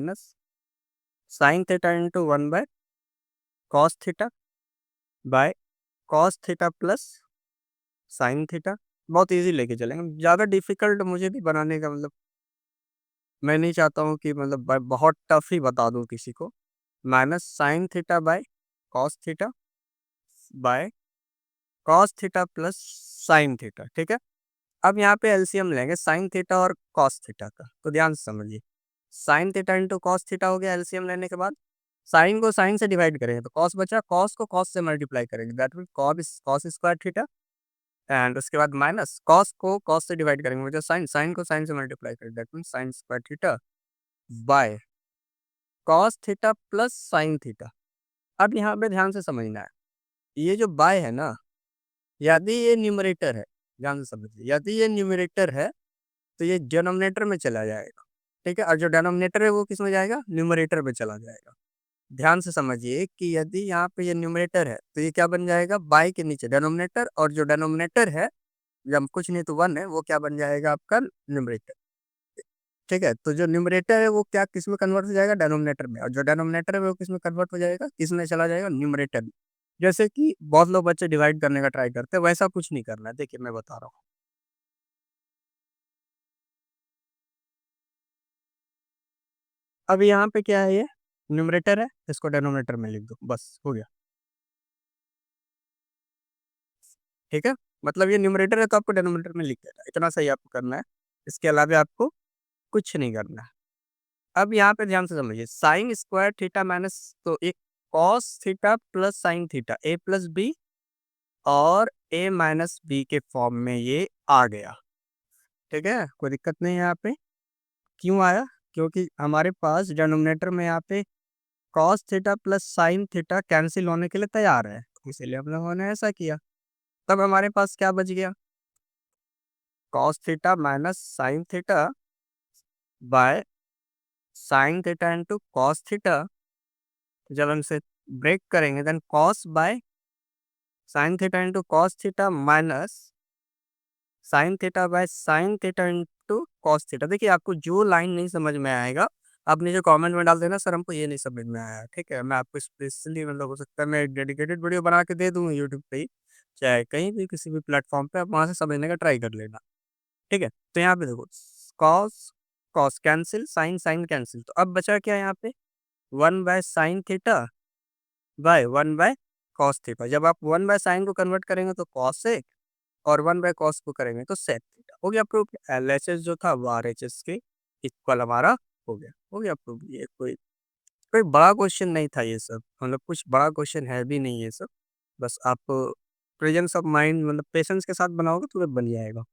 Minus sine theta into 1/cos theta by cos theta plus sine theta. बहुत easy लेके चलेंगे, ज़्यादा difficult मुझे भी बनाने का मतलब मैं नहीं चाहता हूँ कि मतलब बहुत टफ ही बता दूँ किसी को। Minus sine theta by cos theta by cos theta plus sine theta. ठीक है, अब यहाँ पे एलसीएम लेंगे साइन थीटा और कॉस थीटा का, तो ध्यान से समझिए। Sign theta into cos theta हो गया एलसीएम लेने के बाद। साइन को साइन से डिवाइड करेंगे तो कॉस बचा, कॉस को कॉस से मल्टीप्लाई करेंगे, that mean cos square theta. And उसके बाद माइनस कॉस को कॉस से डिवाइड करेंगे, मुझे साइन, साइन को साइन से मल्टीप्लाई करेंगे, that mean sine square theta by cos theta plus sine theta. अब यहाँ पे ध्यान से समझना है, ये जो बाय है ना, यदि ये न्यूमरेटर है, ध्यान से समझिए, यदि ये न्यूमरेटर है तो ये डिनोमिनेटर में चला जाएगा। ठीक है, और जो डिनोमिनेटर है वो किस में जाएगा, न्यूमरेटर में चला जाएगा। ध्यान से समझिए कि यदि यहाँ पे ये न्यूमरेटर है तो ये क्या बन जाएगा, बाई के नीचे डिनोमिनेटर, और जो डिनोमिनेटर है जब कुछ नहीं तो 1 है, वो क्या बन जाएगा आपका न्यूमरेटर। ठीक है, तो जो न्यूमरेटर है वो क्या किस में कन्वर्ट हो जाएगा, डिनोमिनेटर में, और जो डिनोमिनेटर है वो किस में कन्वर्ट हो जाएगा, किस में चला जाएगा, न्यूमरेटर में। जैसे कि बहुत लोग बच्चे डिवाइड करने का ट्राई करते हैं, वैसा कुछ नहीं करना है। देखिए मैं बता रहा हूँ, अब यहाँ पे क्या है, ये न्यूमरेटर है, इसको डिनोमिनेटर में लिख दो, बस हो गया। ठीक है, मतलब ये न्यूमरेटर है तो आपको डिनोमिनेटर में लिख देना, इतना सही आपको करना है, इसके अलावा आपको कुछ नहीं करना है। अब यहाँ पे ध्यान से समझिए, साइन स्क्वायर थीटा माइनस, तो एक cos theta plus sine theta A plus B और ए माइनस बी के फॉर्म में ये आ गया। ठीक है, कोई दिक्कत नहीं है यहाँ पे। क्यों आया, क्योंकि हमारे पास डिनोमिनेटर में यहाँ पे cos theta plus sine theta cancel होने के लिए तैयार है, इसीलिए हम लोगों ने ऐसा किया। तब हमारे पास क्या बच गया, cos theta minus sine theta by sine theta into cos theta. जब हम इसे ब्रेक करेंगे then cos by sine theta into cos theta minus sine theta by sine theta into cos theta. देखिए आपको जो लाइन नहीं समझ में आएगा आप नीचे कमेंट में डाल देना, सर हमको ये नहीं समझ में आया। ठीक है, मैं आपको स्पेशली मतलब हो सकता है मैं एक डेडिकेटेड वीडियो बना के दे दूँ यूट्यूब पे ही, चाहे कहीं भी किसी भी प्लेटफॉर्म पे, आप वहाँ से समझने का ट्राई कर लेना। ठीक है, तो यहाँ पे देखो cos cos cancel, sine sine cancel, तो अब बचा क्या यहाँ पे, 1/sin theta by 1/cos theta. जब आप 1/sin को कन्वर्ट करेंगे तो कॉस सेक, और 1/cos को करेंगे तो सेक थीटा। हो गया प्रूफ, एलएचएस जो था वो आरएचएस के इक्वल हमारा हो गया प्रूफ। ये कोई कोई बड़ा क्वेश्चन नहीं था ये सब, मतलब कुछ बड़ा क्वेश्चन है भी नहीं ये सब, बस आप प्रेजेंस ऑफ माइंड मतलब पेशेंस के साथ बनाओगे तो बन जाएगा।